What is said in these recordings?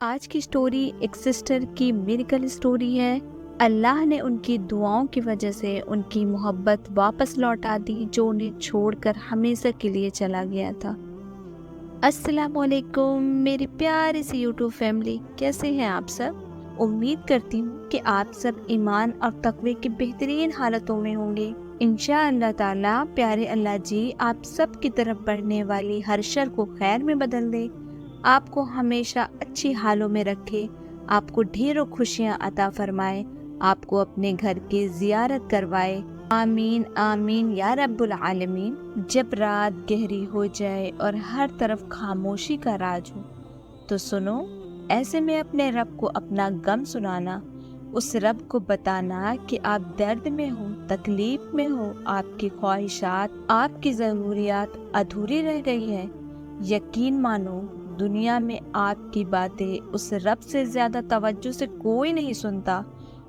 آج کی سٹوری ایک سسٹر کی میریکل سٹوری ہے۔ اللہ نے ان کی دعاؤں کی وجہ سے ان کی محبت واپس لوٹا دی جو انہیں چھوڑ کر ہمیشہ کے لیے چلا گیا تھا۔ السلام علیکم میری پیاری سی یوٹیوب فیملی، کیسے ہیں آپ سب؟ امید کرتی ہوں کہ آپ سب ایمان اور تقوی کی بہترین حالتوں میں ہوں گے۔ انشاء اللہ تعالیٰ پیارے اللہ جی آپ سب کی طرف بڑھنے والی ہر شر کو خیر میں بدل دے، آپ کو ہمیشہ اچھی حالوں میں رکھے، آپ کو ڈھیروں خوشیاں عطا فرمائے، آپ کو اپنے گھر کی زیارت کروائے، آمین آمین یا رب العالمین۔ جب رات گہری ہو جائے اور ہر طرف خاموشی کا راج ہو تو سنو، ایسے میں اپنے رب کو اپنا غم سنانا، اس رب کو بتانا کہ آپ درد میں ہو، تکلیف میں ہو، آپ کی خواہشات، آپ کی ضروریات ادھوری رہ گئی ہے۔ یقین مانو دنیا میں آپ کی باتیں اس رب سے زیادہ توجہ سے کوئی نہیں سنتا،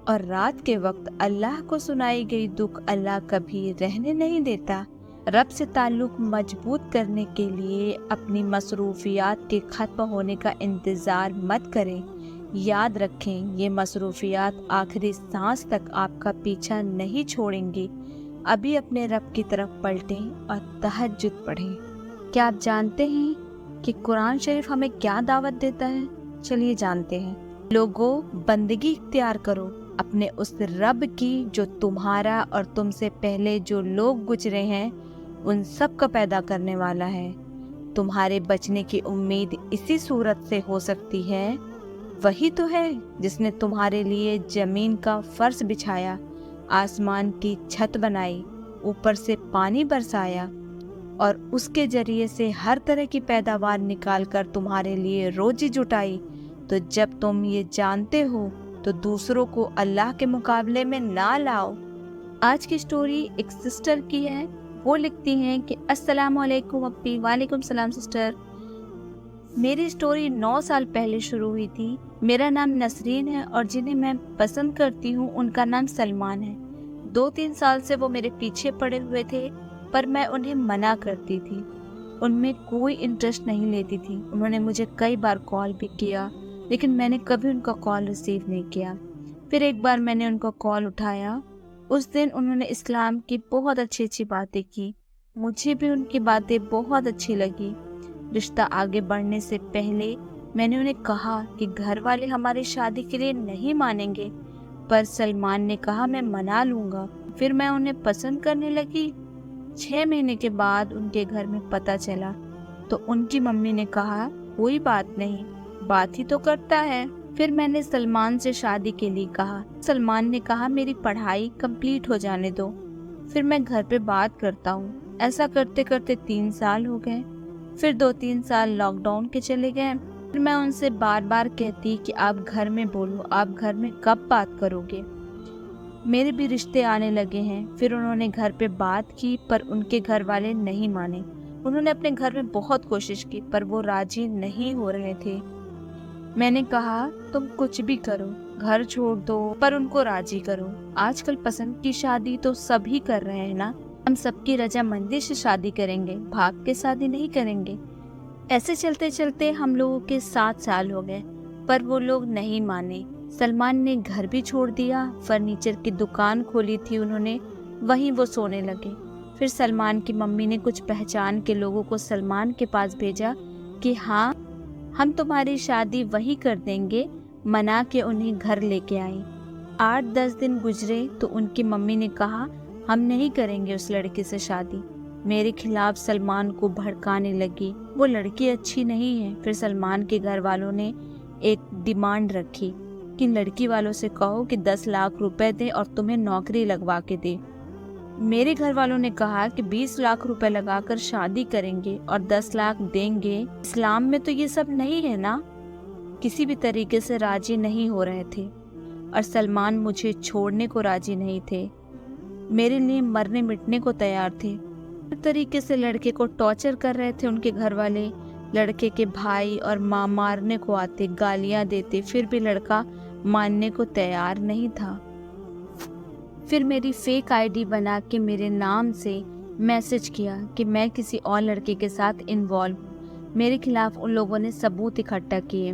اور رات کے وقت اللہ کو سنائی گئی دکھ اللہ کبھی رہنے نہیں دیتا۔ رب سے تعلق مضبوط کرنے کے لیے اپنی مصروفیات کے ختم ہونے کا انتظار مت کریں۔ یاد رکھیں یہ مصروفیات آخری سانس تک آپ کا پیچھا نہیں چھوڑیں گی۔ ابھی اپنے رب کی طرف پلٹیں اور تہجد پڑھیں۔ کیا آپ جانتے ہیں کہ قرآن شریف ہمیں کیا دعوت دیتا ہے؟ چلیے جانتے ہیں۔ لوگوں، بندگی اختیار کرو اپنے اس رب کی جو تمہارا اور تم سے پہلے جو لوگ گزرے ہیں ان سب کا پیدا کرنے والا ہے۔ تمہارے بچنے کی امید اسی صورت سے ہو سکتی ہے، وہی تو ہے جس نے تمہارے لیے زمین کا فرش بچھایا، آسمان کی چھت بنائی، اوپر سے پانی برسایا اور اس کے ذریعے سے ہر طرح کی پیداوار نکال کر تمہارے لیے روزی جٹائی۔ تو جب تم یہ جانتے ہو تو دوسروں کو اللہ کے مقابلے میں نہ لاؤ۔ آج کی سٹوری ایک سسٹر کی ہے۔ وہ لکھتی ہیں کہ السلام علیکم اپی۔ وعلیکم السلام سسٹر۔ میری سٹوری 9 سال پہلے شروع ہوئی تھی۔ میرا نام نسرین ہے اور جنہیں میں پسند کرتی ہوں ان کا نام سلمان ہے۔ 2-3 سال سے وہ میرے پیچھے پڑے ہوئے تھے پر میں انہیں منع کرتی تھی، ان میں کوئی انٹرسٹ نہیں لیتی تھی۔ انہوں نے مجھے کئی بار کال بھی کیا لیکن میں نے کبھی ان کا کال ریسیو نہیں کیا۔ پھر ایک بار میں نے ان کا کال اٹھایا، اس دن انہوں نے اسلام کی بہت اچھی باتیں کی، مجھے بھی ان کی باتیں بہت اچھی لگی۔ رشتہ آگے بڑھنے سے پہلے میں نے انہیں کہا کہ گھر والے ہماری شادی کے لیے نہیں مانیں گے، پر سلمان نے کہا میں منا لوں گا۔ پھر میں انہیں پسند کرنے لگی۔ 6 مہینے کے بعد ان کے گھر میں پتہ چلا تو ان کی ممی نے کہا کوئی بات نہیں، بات ہی تو کرتا ہے۔ پھر میں نے سلمان سے شادی کے لیے کہا۔ سلمان نے کہا میری پڑھائی کمپلیٹ ہو جانے دو، پھر میں گھر پہ بات کرتا ہوں۔ ایسا کرتے کرتے 3 سال ہو گئے۔ پھر 2-3 سال لاک ڈاؤن کے چلے گئے۔ پھر میں ان سے بار بار کہتی کہ آپ گھر میں بولو، آپ گھر میں کب بات کرو گے؟ میرے بھی رشتے آنے لگے ہیں۔ پھر انہوں نے گھر پہ بات کی پر ان کے گھر والے نہیں مانے۔ انہوں نے اپنے گھر میں بہت کوشش کی پر وہ راضی نہیں ہو رہے تھے۔ میں نے کہا تم کچھ بھی کرو، گھر چھوڑ دو پر ان کو راضی کرو۔ آج کل پسند کی شادی تو سب ہی کر رہے ہیں نا، ہم سب کی رضامندی سے شادی کریں گے، بھاگ کے شادی نہیں کریں گے۔ ایسے چلتے چلتے ہم لوگوں کے 7 سال ہو گئے پر وہ لوگ نہیں مانے۔ سلمان نے گھر بھی چھوڑ دیا، فرنیچر کی دکان کھولی تھی انہوں نے، وہیں وہ سونے لگے۔ پھر سلمان کی ممی نے کچھ پہچان کے لوگوں کو سلمان کے پاس بھیجا کہ ہاں ہم تمہاری شادی وہی کر دیں گے، منا کے انہیں گھر لے کے آئیں۔ 8-10 دن گزرے تو ان کی ممی نے کہا ہم نہیں کریں گے اس لڑکی سے شادی۔ میرے خلاف سلمان کو بھڑکانے لگی، وہ لڑکی اچھی نہیں ہے۔ پھر سلمان کے گھر والوں نے ایک ڈیمانڈ رکھی کہ لڑکی والوں سے کہو کہ 10 لاکھ روپے دیں اور تمہیں نوکری لگوا کے دے۔ میرے گھر والوں نے کہا کہ 20 لاکھ روپے لگا کر شادی کریں گے اور 10 لاکھ دیں گے۔ اسلام میں تو یہ سب نہیں ہے نا۔ کسی بھی طریقے سے راضی نہیں ہو رہے تھے اور سلمان مجھے چھوڑنے کو راضی نہیں تھے، میرے لیے مرنے مٹنے کو تیار تھے۔ ہر طریقے سے لڑکے کو ٹارچر کر رہے تھے ان کے گھر والے۔ لڑکے کے بھائی اور ماں مارنے کو آتے، گالیاں دیتے، پھر بھی لڑکا ماننے کو تیار نہیں تھا۔ پھر میری فیک آئی ڈی بنا کے میرے نام سے میسج کیا کہ میں کسی اور لڑکے کے ساتھ انوالو ہوں۔ میرے خلاف ان لوگوں نے ثبوت اکٹھا کیے۔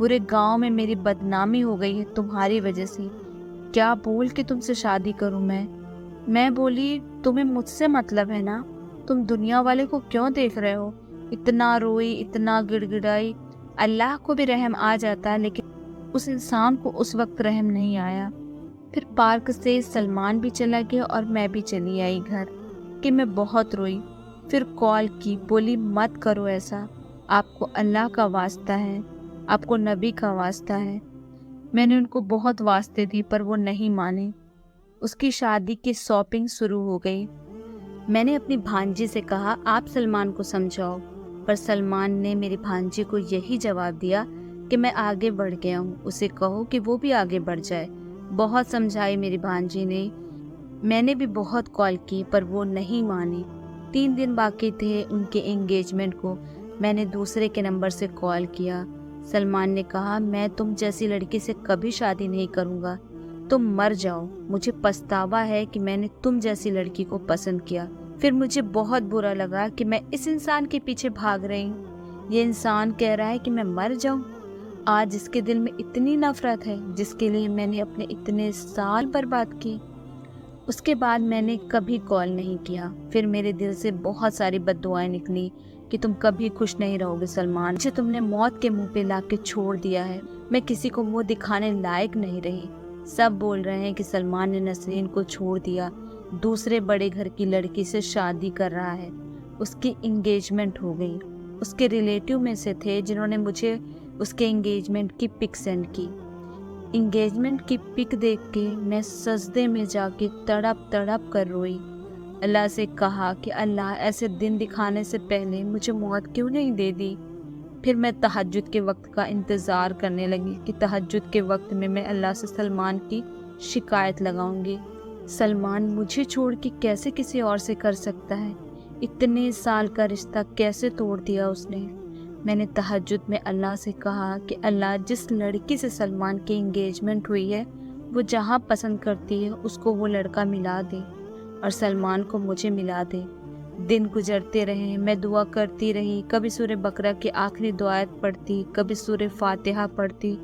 پورے گاؤں میں میری بدنامی ہو گئی ہے تمہاری وجہ سے، کیا بول کے تم سے شادی کروں میں بولی تمہیں مجھ سے مطلب ہے نا، تم دنیا والے کو کیوں دیکھ رہے ہو؟ اتنا روئی، اتنا گڑ گڑائی، اللہ کو بھی رحم آ جاتا لیکن اس انسان کو اس وقت رحم نہیں آیا۔ پھر پارک سے سلمان بھی چلا گیا اور میں بھی چلی آئی گھر کہ میں بہت روئی۔ پھر کال کی، بولی مت کرو ایسا، آپ کو اللہ کا واسطہ ہے، آپ کو نبی کا واسطہ ہے۔ میں نے ان کو بہت واسطے دی پر وہ نہیں مانے۔ اس کی شادی کی شاپنگ شروع ہو گئی۔ میں نے اپنی بھانجی سے کہا آپ سلمان کو سمجھاؤ، پر سلمان نے میری بھانجی کو یہی جواب دیا کہ میں آگے بڑھ گیا ہوں، اسے کہو کہ وہ بھی آگے بڑھ جائے۔ بہت سمجھائی میری بھانجی نے، میں نے بھی بہت کال کی پر وہ نہیں مانی۔ 3 دن باقی تھے ان کے انگیجمنٹ کو، میں نے دوسرے کے نمبر سے کال کیا۔ سلمان نے کہا میں تم جیسی لڑکی سے کبھی شادی نہیں کروں گا، تم مر جاؤ، مجھے پچھتاوا ہے کہ میں نے تم جیسی لڑکی کو پسند کیا۔ پھر مجھے بہت برا لگا کہ میں اس انسان کے پیچھے بھاگ رہی ہوں، یہ انسان کہہ رہا ہے کہ میں مر جاؤں۔ آج اس کے دل میں اتنی نفرت ہے جس کے لیے میں نے اپنے اتنے سال برباد کی۔ اس کے بعد میں نے کبھی کال نہیں کیا۔ پھر میرے دل سے بہت ساری بد دعائیں نکلی کہ تم کبھی خوش نہیں رہو گے سلمان، مجھے تم نے موت کے منہ پہ لا کے چھوڑ دیا ہے، میں کسی کو منہ دکھانے لائق نہیں رہی۔ سب بول رہے ہیں کہ سلمان نے نسرین کو چھوڑ دیا، دوسرے بڑے گھر کی لڑکی سے شادی کر رہا ہے۔ اس کی انگیجمنٹ ہو گئی۔ اس کے ریلیٹیو میں سے تھے جنہوں نے مجھے اس کے انگیجمنٹ کی پک سینڈ کی۔ انگیجمنٹ کی پک دیکھ کے میں سجدے میں جا کے تڑپ تڑپ کر روئی، اللہ سے کہا کہ اللہ ایسے دن دکھانے سے پہلے مجھے موت کیوں نہیں دے دی۔ پھر میں تہجد کے وقت کا انتظار کرنے لگی کہ تہجد کے وقت میں اللہ سے سلمان کی شکایت لگاؤں گی۔ سلمان مجھے چھوڑ کے کیسے کسی اور سے کر سکتا ہے؟ اتنے سال کا رشتہ کیسے توڑ دیا اس نے؟ میں نے تہجد میں اللہ سے کہا کہ اللہ جس لڑکی سے سلمان کی انگیجمنٹ ہوئی ہے وہ جہاں پسند کرتی ہے اس کو وہ لڑکا ملا دے اور سلمان کو مجھے ملا دے۔ دن گزرتے رہے، میں دعا کرتی رہی، کبھی سورہ بقرہ کی آخری دعائت پڑھتی، کبھی سورہ فاتحہ پڑھتی،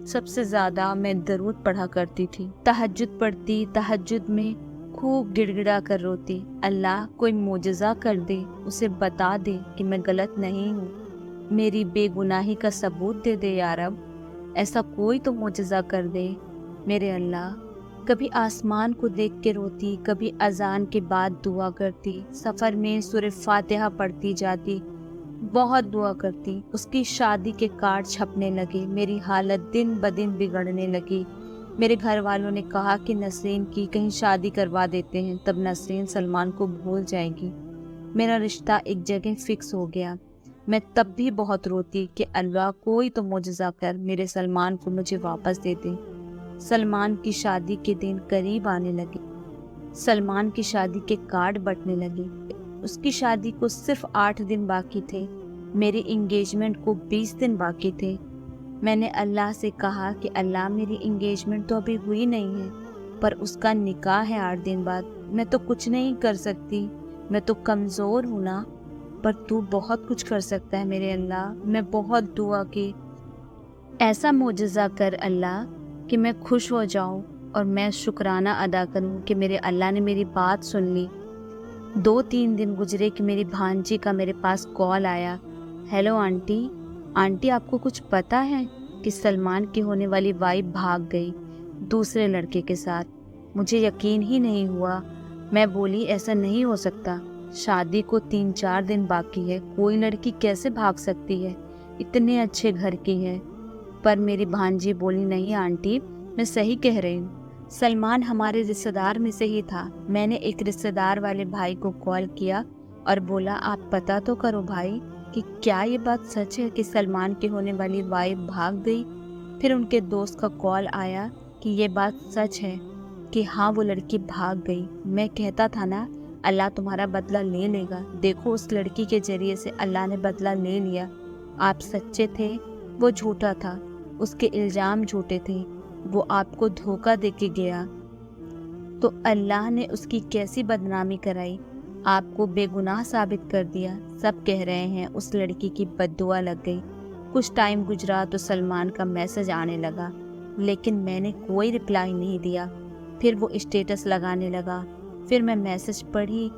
سب سے زیادہ میں درود پڑھا کرتی تھی۔ تہجد پڑھتی، تہجد میں خوب گڑ گڑا کر روتی، اللہ کوئی معجزہ کر دے، اسے بتا دے کہ میں غلط نہیں ہوں، میری بے گناہی کا ثبوت دے دے یا رب، ایسا کوئی تو معجزہ کر دے میرے اللہ۔ کبھی آسمان کو دیکھ کے روتی، کبھی اذان کے بعد دعا کرتی، سفر میں سورہ فاتحہ پڑھتی جاتی، بہت دعا کرتی۔ اس کی شادی کے کارڈ چھپنے لگے، میری حالت دن بدن بگڑنے لگی۔ میرے گھر والوں نے کہا کہ نسرین کی کہیں شادی کروا دیتے ہیں، تب نسرین سلمان کو بھول جائے گی، میرا رشتہ ایک جگہ فکس ہو گیا۔ میں تب بھی بہت روتی کہ اللہ کوئی تو معجزہ کر میرے سلمان کو مجھے واپس دے دے۔ سلمان کی شادی کے دن قریب آنے لگے، سلمان کی شادی کے کارڈ بٹنے لگے۔ اس کی شادی کو صرف 8 دن باقی تھے، میری انگیجمنٹ کو 20 دن باقی تھے۔ میں نے اللہ سے کہا کہ اللہ میری انگیجمنٹ تو ابھی ہوئی نہیں ہے، پر اس کا نکاح ہے 8 دن بعد، میں تو کچھ نہیں کر سکتی، میں تو کمزور ہوں نا، پر تو بہت کچھ کر سکتا ہے میرے اللہ۔ میں بہت دعا کی، ایسا معجزہ کر اللہ کہ میں خوش ہو جاؤں اور میں شکرانہ ادا کروں کہ میرے اللہ نے میری بات سن لی۔ 2-3 دن گزرے کہ میری بھانجی کا میرے پاس کال آیا، ہیلو آنٹی آپ کو کچھ پتہ ہے کہ سلمان کی ہونے والی وائف بھاگ گئی دوسرے لڑکے کے ساتھ؟ مجھے یقین ہی نہیں ہوا۔ میں بولی ایسا نہیں ہو سکتا، شادی کو 3-4 دن باقی ہے، کوئی لڑکی کیسے بھاگ سکتی ہے، اتنے اچھے گھر کی ہے۔ پر میری بھانجی بولی نہیں آنٹی، میں صحیح کہہ رہی ہوں، سلمان ہمارے رشتہ دار میں سے ہی تھا۔ میں نے ایک رشتہ دار والے بھائی کو کال کیا اور بولا آپ پتہ تو کرو بھائی کہ کیا یہ بات سچ ہے کہ سلمان کی ہونے والی وائف بھاگ گئی۔ پھر ان کے دوست کا کال آیا کہ یہ بات سچ ہے کہ ہاں وہ لڑکی بھاگ گئی۔ میں کہتا تھا نا اللہ تمہارا بدلہ لے لے گا، دیکھو اس لڑکی کے ذریعے سے اللہ نے بدلہ لے لیا۔ آپ سچے تھے، وہ جھوٹا تھا، اس کے الزام جھوٹے تھے، وہ آپ کو دھوکہ دے کے گیا، تو اللہ نے اس کی کیسی بدنامی کرائی، آپ کو بے گناہ ثابت کر دیا۔ سب کہہ رہے ہیں اس لڑکی کی بد دعا لگ گئی۔ کچھ ٹائم گزرا تو سلمان کا میسج آنے لگا، لیکن میں نے کوئی رپلائی نہیں دیا۔ پھر وہ اسٹیٹس لگانے لگا، پھر میں میسج پڑھی،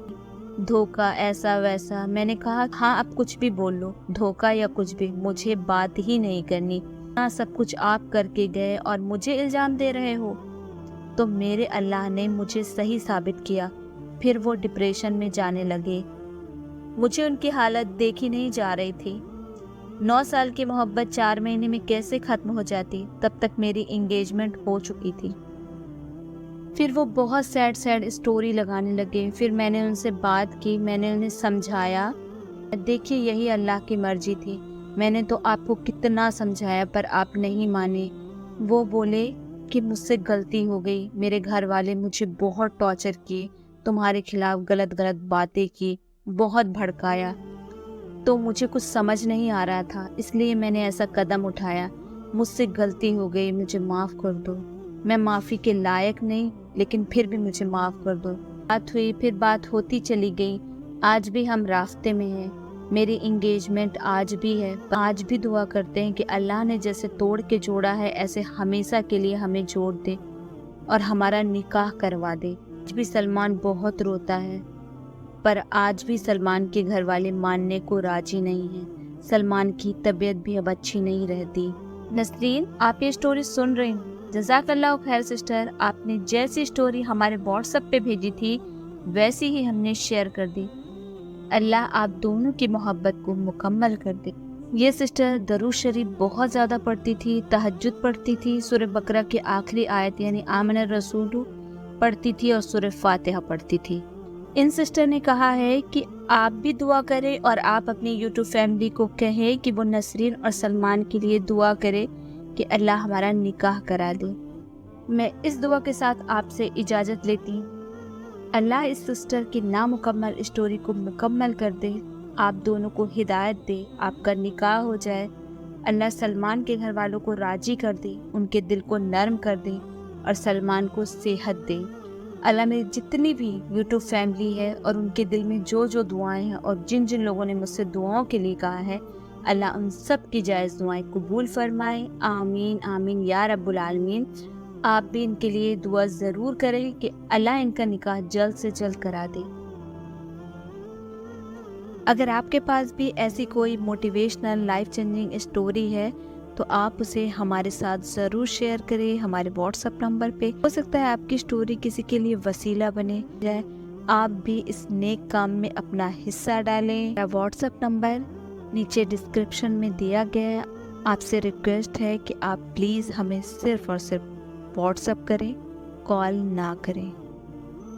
دھوکہ ایسا ویسا۔ میں نے کہا ہاں اب کچھ بھی بول لو، دھوکہ یا کچھ بھی، مجھے بات ہی نہیں کرنی۔ ہاں سب کچھ آپ کر کے گئے اور مجھے الزام دے رہے ہو۔ تو میرے اللہ نے مجھے صحیح ثابت کیا۔ پھر وہ ڈپریشن میں جانے لگے۔ مجھے ان کی حالت دیکھی نہیں جا رہی تھی۔ 9 سال کی محبت 4 مہینے میں کیسے ختم ہو جاتی؟ تب تک میری انگیجمنٹ ہو چکی تھی۔ پھر وہ بہت سیڈ اسٹوری لگانے لگے۔ پھر میں نے ان سے بات کی، میں نے انہیں سمجھایا، دیکھیے یہی اللہ کی مرضی تھی، میں نے تو آپ کو کتنا سمجھایا پر آپ نہیں مانے۔ وہ بولے کہ مجھ سے غلطی ہو گئی، میرے گھر والے مجھے بہت ٹارچر کیے، تمہارے خلاف غلط باتیں کی، بہت بھڑکایا، تو مجھے کچھ سمجھ نہیں آ رہا تھا، اس لیے میں نے ایسا قدم اٹھایا۔ مجھ سے غلطی ہو گئی، مجھے معاف کر دو۔ میں معافی کے لائق نہیں، لیکن پھر بھی مجھے معاف کر دو۔ بات ہوئی، پھر بات ہوتی چلی گئی، آج بھی ہم راستے میں ہیں۔ میری انگیجمنٹ آج بھی ہے۔ آج بھی دعا کرتے ہیں کہ اللہ نے جیسے توڑ کے جوڑا ہے ایسے ہمیشہ کے لیے ہمیں جوڑ دے اور ہمارا نکاح کروا دے۔ آج بھی سلمان بہت روتا ہے، پر آج بھی سلمان کے گھر والے ماننے کو راضی نہیں ہیں۔ سلمان کی طبیعت بھی اب اچھی نہیں رہتی۔ نسرین، آپ یہ سٹوری سن رہی ہیں؟ جزاک اللہ خیر سسٹر، آپ نے جیسی سٹوری ہمارے واٹس ایپ پہ بھیجی تھی ویسی ہی ہم نے شیئر کر دی۔ اللہ آپ دونوں کی محبت کو مکمل کر دے۔ یہ سسٹر درود شریف بہت زیادہ پڑھتی تھی، تہجد پڑھتی تھی، سورہ بقرہ کی آخری آیت یعنی آمن الرسول پڑھتی تھی اور سورہ فاتحہ پڑھتی تھی۔ ان سسٹر نے کہا ہے کہ آپ بھی دعا کریں اور آپ اپنی یوٹیوب فیملی کو کہیں کہ وہ نسرین اور سلمان کے لیے دعا کرے کہ اللہ ہمارا نکاح کرا دے۔ میں اس دعا کے ساتھ آپ سے اجازت لیتی ہوں۔ اللہ اس سسٹر کی نامکمل اسٹوری کو مکمل کر دے، آپ دونوں کو ہدایت دے، آپ کا نکاح ہو جائے۔ اللہ سلمان کے گھر والوں کو راضی کر دے، ان کے دل کو نرم کر دے اور سلمان کو صحت دے۔ اللہ میری جتنی بھی یوٹیوب فیملی ہے اور ان کے دل میں جو جو دعائیں ہیں اور جن جن لوگوں نے مجھ سے دعاؤں کے لیے کہا ہے، اللہ ان سب کی جائز دعائیں قبول فرمائے۔ آمین آمین یا رب العالمین۔ آپ بھی ان کے لیے دعا ضرور کریں کہ اللہ ان کا نکاح جلد سے جلد کرا دے۔ اگر آپ کے پاس بھی ایسی کوئی موٹیویشنل لائف چینجنگ اسٹوری ہے تو آپ اسے ہمارے ساتھ ضرور شیئر کریں ہمارے واٹس ایپ نمبر پہ۔ ہو سکتا ہے آپ کی اسٹوری کسی کے لیے وسیلہ بنے جائے، آپ بھی اس نیک کام میں اپنا حصہ ڈالیں۔ میرا واٹس ایپ نمبر نیچے ڈسکرپشن میں دیا گیا ہے۔ آپ سے ریکویسٹ ہے کہ آپ پلیز ہمیں صرف اور صرف واٹس ایپ کریں، کال نہ کریں۔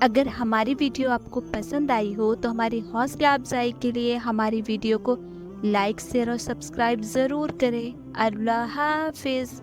اگر ہماری ویڈیو آپ کو پسند آئی ہو تو ہماری حوصلہ افزائی کے لیے ہماری ویڈیو کو لائک، شیئر اور سبسکرائب ضرور کریں۔ اللہ حافظ۔